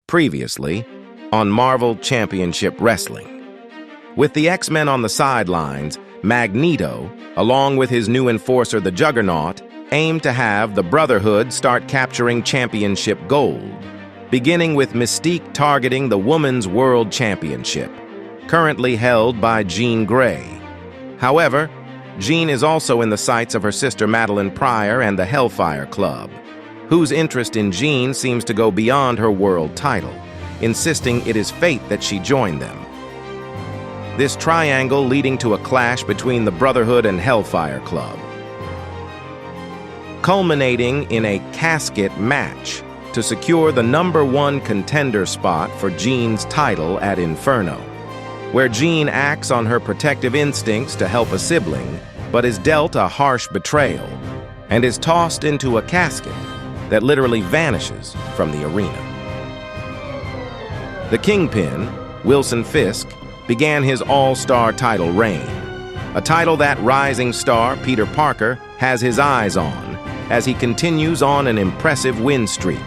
Previously, on Marvel Championship Wrestling. With the X-Men on the sidelines, Magneto, along with his new enforcer, the Juggernaut, aim to have the Brotherhood start capturing championship gold, beginning with Mystique targeting the Women's World Championship, currently held by Jean Grey. However, Jean is also in the sights of her sister Madeline Pryor and the Hellfire Club, whose interest in Jean seems to go beyond her world title, insisting it is fate that she join them. This triangle leading to a clash between the Brotherhood and Hellfire Club, culminating in a casket match to secure the #1 contender spot for Jean's title at Inferno, where Jean acts on her protective instincts to help a sibling, but is dealt a harsh betrayal and is tossed into a casket that literally vanishes from the arena. The Kingpin, Wilson Fisk, began his all-star title reign, a title that rising star Peter Parker has his eyes on as he continues on an impressive win streak.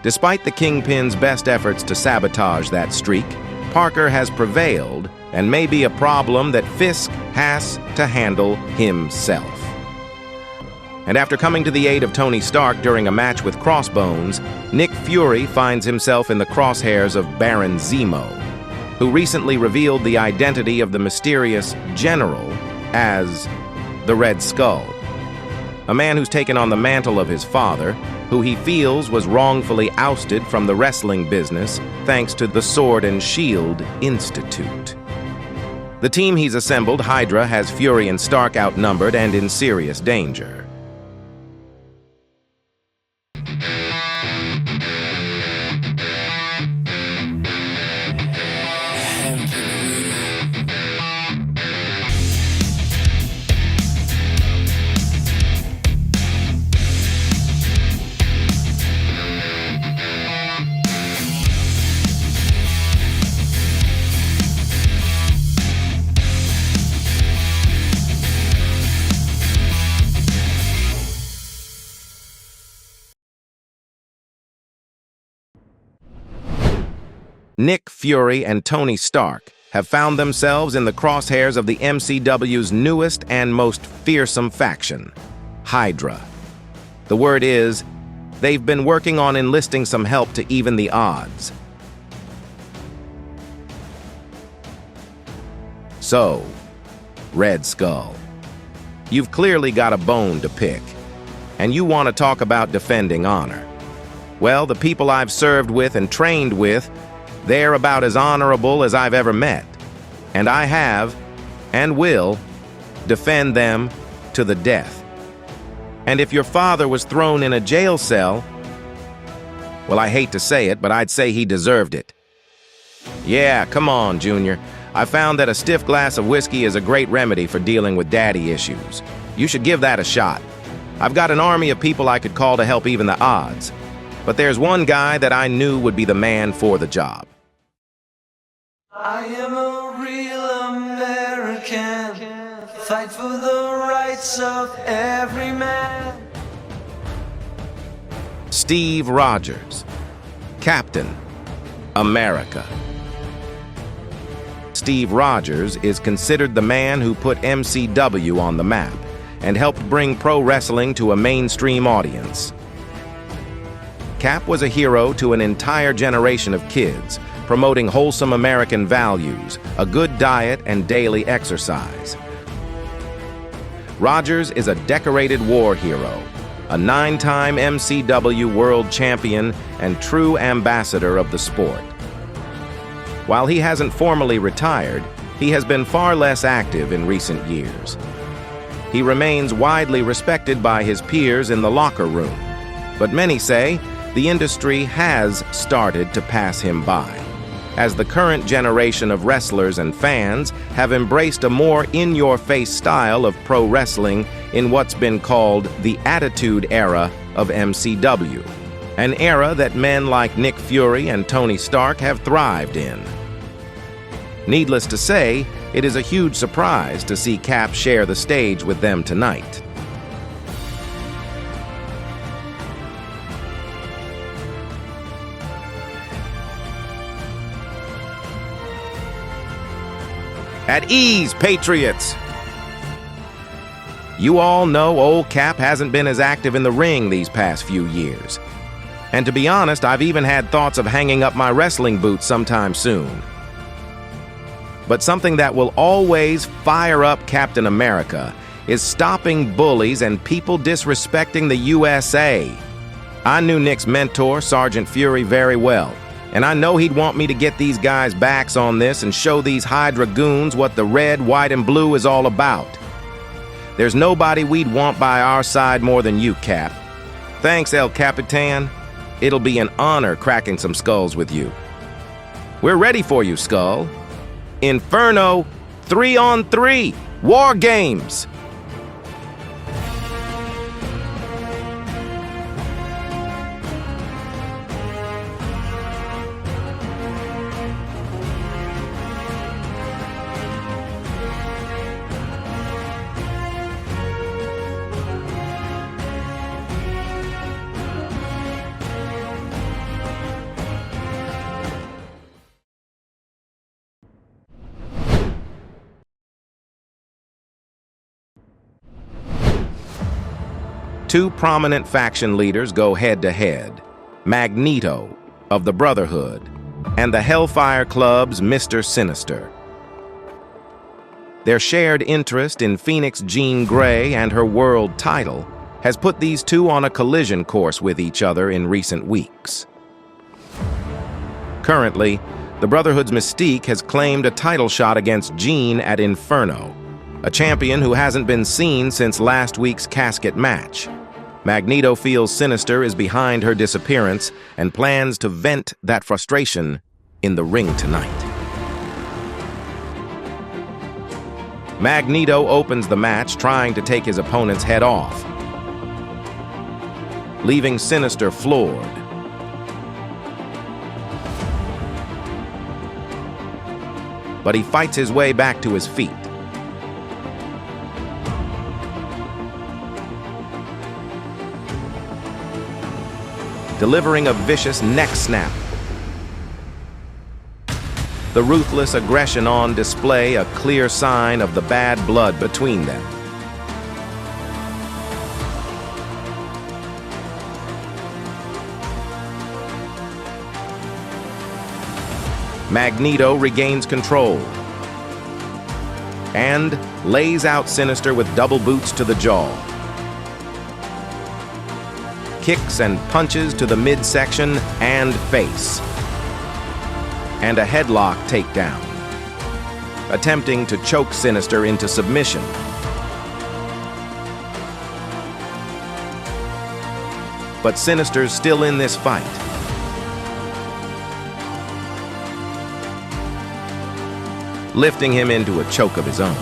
Despite the Kingpin's best efforts to sabotage that streak, Parker has prevailed and may be a problem that Fisk has to handle himself. And after coming to the aid of Tony Stark during a match with Crossbones, Nick Fury finds himself in the crosshairs of Baron Zemo, who recently revealed the identity of the mysterious General as the Red Skull, a man who's taken on the mantle of his father, who he feels was wrongfully ousted from the wrestling business thanks to the Sword and Shield Institute. The team he's assembled, Hydra, has Fury and Stark outnumbered and in serious danger. Nick Fury and Tony Stark have found themselves in the crosshairs of the MCW's newest and most fearsome faction, Hydra. The word is, they've been working on enlisting some help to even the odds. So, Red Skull, you've clearly got a bone to pick, and you want to talk about defending honor. Well, the people I've served with and trained with, they're about as honorable as I've ever met, and I have, and will, defend them to the death. And if your father was thrown in a jail cell, well, I hate to say it, but I'd say he deserved it. Yeah, come on, Junior. I found that a stiff glass of whiskey is a great remedy for dealing with daddy issues. You should give that a shot. I've got an army of people I could call to help even the odds, but there's one guy that I knew would be the man for the job. I am a real American, fight for the rights of every man. Steve Rogers, Captain America. Steve Rogers is considered the man who put MCW on the map and helped bring pro wrestling to a mainstream audience. Cap was a hero to an entire generation of kids, promoting wholesome American values, a good diet, and daily exercise. Rogers is a decorated war hero, a 9-time MCW world champion, and true ambassador of the sport. While he hasn't formally retired, he has been far less active in recent years. He remains widely respected by his peers in the locker room, but many say the industry has started to pass him by, as the current generation of wrestlers and fans have embraced a more in-your-face style of pro wrestling in what's been called the Attitude Era of MCW, an era that men like Nick Fury and Tony Stark have thrived in. Needless to say, it is a huge surprise to see Cap share the stage with them tonight. At ease, Patriots! You all know old Cap hasn't been as active in the ring these past few years. And to be honest, I've even had thoughts of hanging up my wrestling boots sometime soon. But something that will always fire up Captain America is stopping bullies and people disrespecting the USA. I knew Nick's mentor, Sergeant Fury, very well, and I know he'd want me to get these guys' backs on this and show these Hydra goons what the red, white, and blue is all about. There's nobody we'd want by our side more than you, Cap. Thanks, El Capitan. It'll be an honor cracking some skulls with you. We're ready for you, Skull. Inferno 3-on-3 War Games! Two prominent faction leaders go head-to-head, Magneto of the Brotherhood and the Hellfire Club's Mr. Sinister. Their shared interest in Phoenix Jean Grey and her world title has put these two on a collision course with each other in recent weeks. Currently, the Brotherhood's Mystique has claimed a title shot against Jean at Inferno, a champion who hasn't been seen since last week's casket match. Magneto feels Sinister is behind her disappearance and plans to vent that frustration in the ring tonight. Magneto opens the match trying to take his opponent's head off, leaving Sinister floored. But he fights his way back to his feet. Delivering a vicious neck snap. The ruthless aggression on display, a clear sign of the bad blood between them. Magneto regains control and lays out Sinister with double boots to the jaw. Kicks and punches to the midsection and face. And a headlock takedown, attempting to choke Sinister into submission. But Sinister's still in this fight. Lifting him into a choke of his own.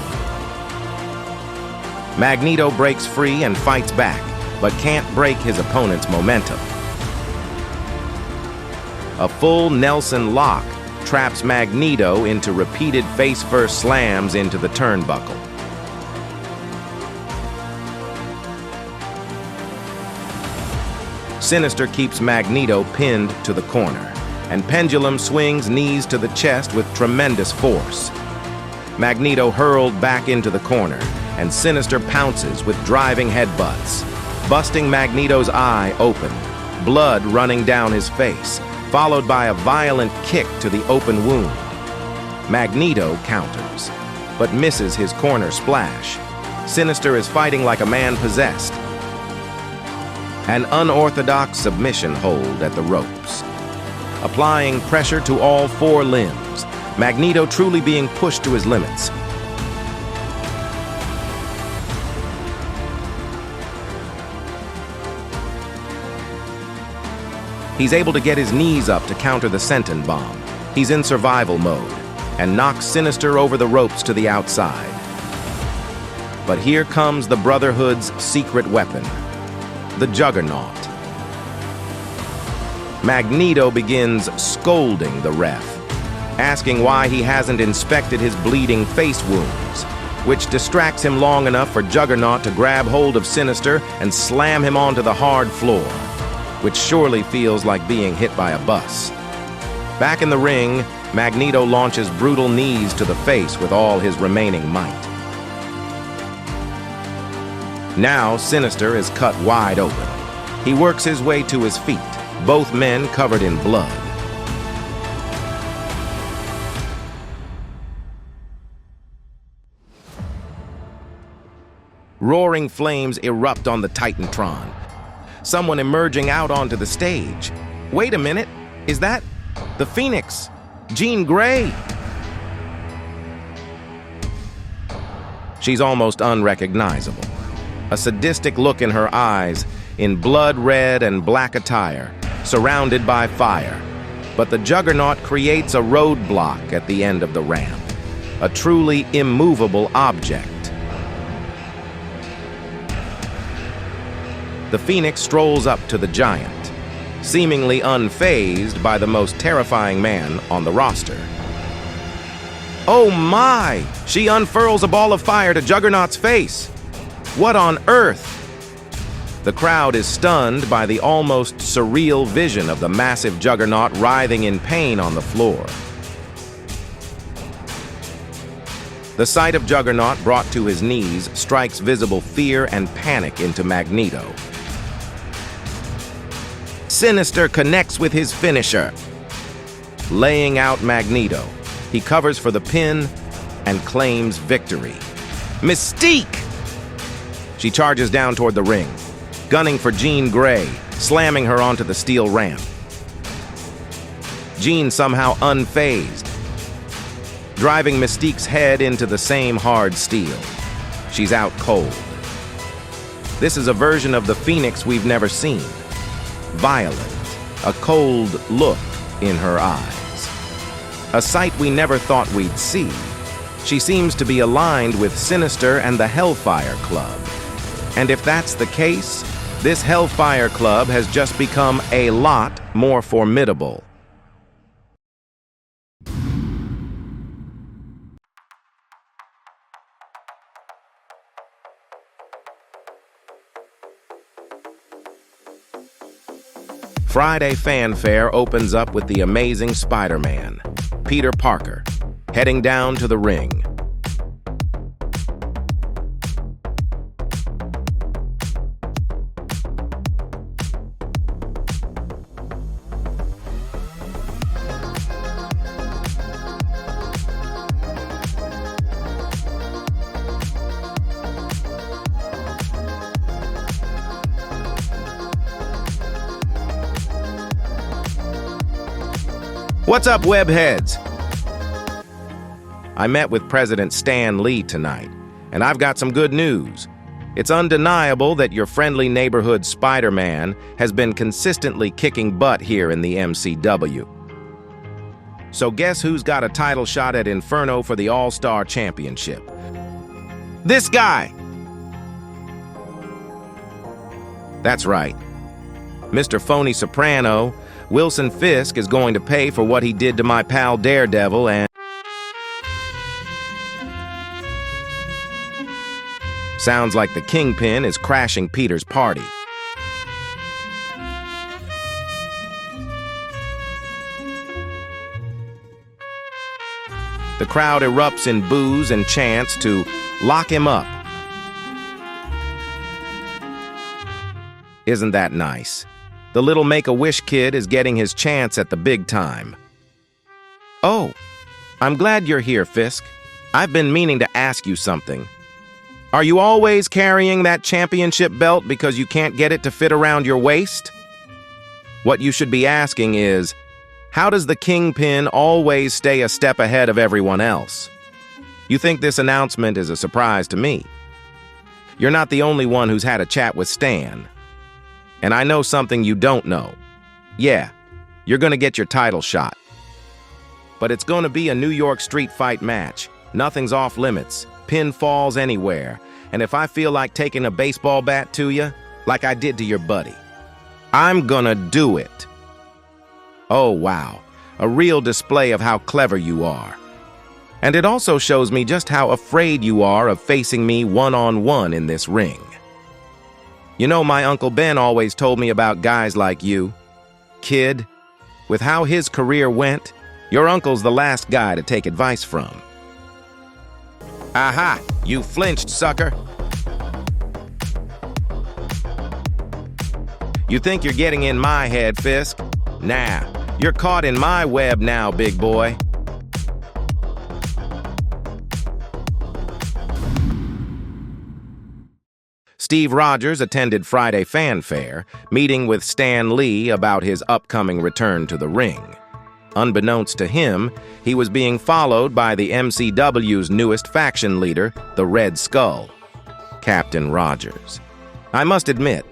Magneto breaks free and fights back, but can't break his opponent's momentum. A full Nelson lock traps Magneto into repeated face-first slams into the turnbuckle. Sinister keeps Magneto pinned to the corner, and Pendulum swings knees to the chest with tremendous force. Magneto hurled back into the corner, and Sinister pounces with driving headbutts, busting Magneto's eye open, blood running down his face, followed by a violent kick to the open wound. Magneto counters, but misses his corner splash. Sinister is fighting like a man possessed. An unorthodox submission hold at the ropes. Applying pressure to all four limbs, Magneto truly being pushed to his limits. He's able to get his knees up to counter the senton bomb. He's in survival mode and knocks Sinister over the ropes to the outside. But here comes the Brotherhood's secret weapon, the Juggernaut. Magneto begins scolding the ref, asking why he hasn't inspected his bleeding face wounds, which distracts him long enough for Juggernaut to grab hold of Sinister and slam him onto the hard floor, which surely feels like being hit by a bus. Back in the ring, Magneto launches brutal knees to the face with all his remaining might. Now, Sinister is cut wide open. He works his way to his feet, both men covered in blood. Roaring flames erupt on the Titantron. Someone emerging out onto the stage. Wait a minute, is that the Phoenix, Jean Grey? She's almost unrecognizable. A sadistic look in her eyes, in blood red and black attire, surrounded by fire. But the Juggernaut creates a roadblock at the end of the ramp, a truly immovable object. The Phoenix strolls up to the giant, seemingly unfazed by the most terrifying man on the roster. Oh my! She unfurls a ball of fire to Juggernaut's face. What on earth? The crowd is stunned by the almost surreal vision of the massive Juggernaut writhing in pain on the floor. The sight of Juggernaut brought to his knees strikes visible fear and panic into Magneto. Sinister connects with his finisher. Laying out Magneto, he covers for the pin and claims victory. Mystique! She charges down toward the ring, gunning for Jean Grey, slamming her onto the steel ramp. Jean somehow unfazed, driving Mystique's head into the same hard steel. She's out cold. This is a version of the Phoenix we've never seen. Violent, a cold look in her eyes. A sight we never thought we'd see. She seems to be aligned with Sinister and the Hellfire Club. And if that's the case, this Hellfire Club has just become a lot more formidable. Friday fanfare opens up with the amazing Spider-Man, Peter Parker, heading down to the ring. What's up, webheads? I met with President Stan Lee tonight, and I've got some good news. It's undeniable that your friendly neighborhood Spider-Man has been consistently kicking butt here in the MCW. So guess who's got a title shot at Inferno for the All-Star Championship? This guy! That's right. Mr. Phony Soprano, Wilson Fisk, is going to pay for what he did to my pal Daredevil and... Sounds like the Kingpin is crashing Peter's party. The crowd erupts in boos and chants to lock him up. Isn't that nice? The little Make-A-Wish kid is getting his chance at the big time. Oh, I'm glad you're here, Fisk. I've been meaning to ask you something. Are you always carrying that championship belt because you can't get it to fit around your waist? What you should be asking is, how does the Kingpin always stay a step ahead of everyone else? You think this announcement is a surprise to me? You're not the only one who's had a chat with Stan. And I know something you don't know. Yeah, you're gonna get your title shot. But it's gonna be a New York street fight match. Nothing's off limits, pinfalls anywhere. And if I feel like taking a baseball bat to you, like I did to your buddy, I'm gonna do it. Oh wow, a real display of how clever you are. And it also shows me just how afraid you are of facing me one-on-one in this ring. You know, my Uncle Ben always told me about guys like you. Kid, with how his career went, Your uncle's the last guy to take advice from. Aha! You flinched, sucker! You think you're getting in my head, Fisk? Nah, you're caught in my web now, big boy. Steve Rogers attended Friday Fanfare, meeting with Stan Lee about his upcoming return to the ring. Unbeknownst to him, he was being followed by the MCW's newest faction leader, the Red Skull, Captain Rogers. I must admit,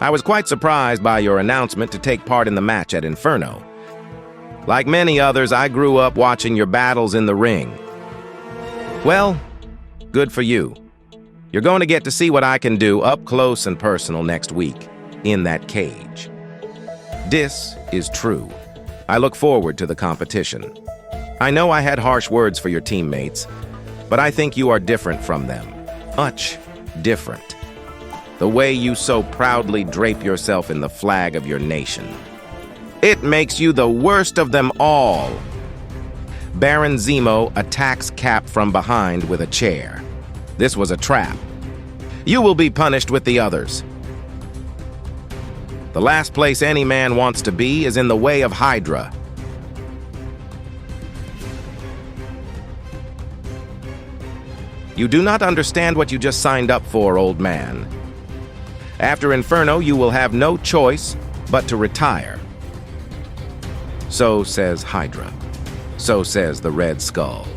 I was quite surprised by your announcement to take part in the match at Inferno. Like many others, I grew up watching your battles in the ring. Well, good for you. You're going to get to see what I can do up close and personal next week, in that cage. This is true. I look forward to the competition. I know I had harsh words for your teammates, but I think you are different from them. Much different. The way you so proudly drape yourself in the flag of your nation. It makes you the worst of them all. Baron Zemo attacks Cap from behind with a chair. This was a trap. You will be punished with the others. The last place any man wants to be is in the way of Hydra. You do not understand what you just signed up for, old man. After Inferno, you will have no choice but to retire. So says Hydra. So says the Red Skull.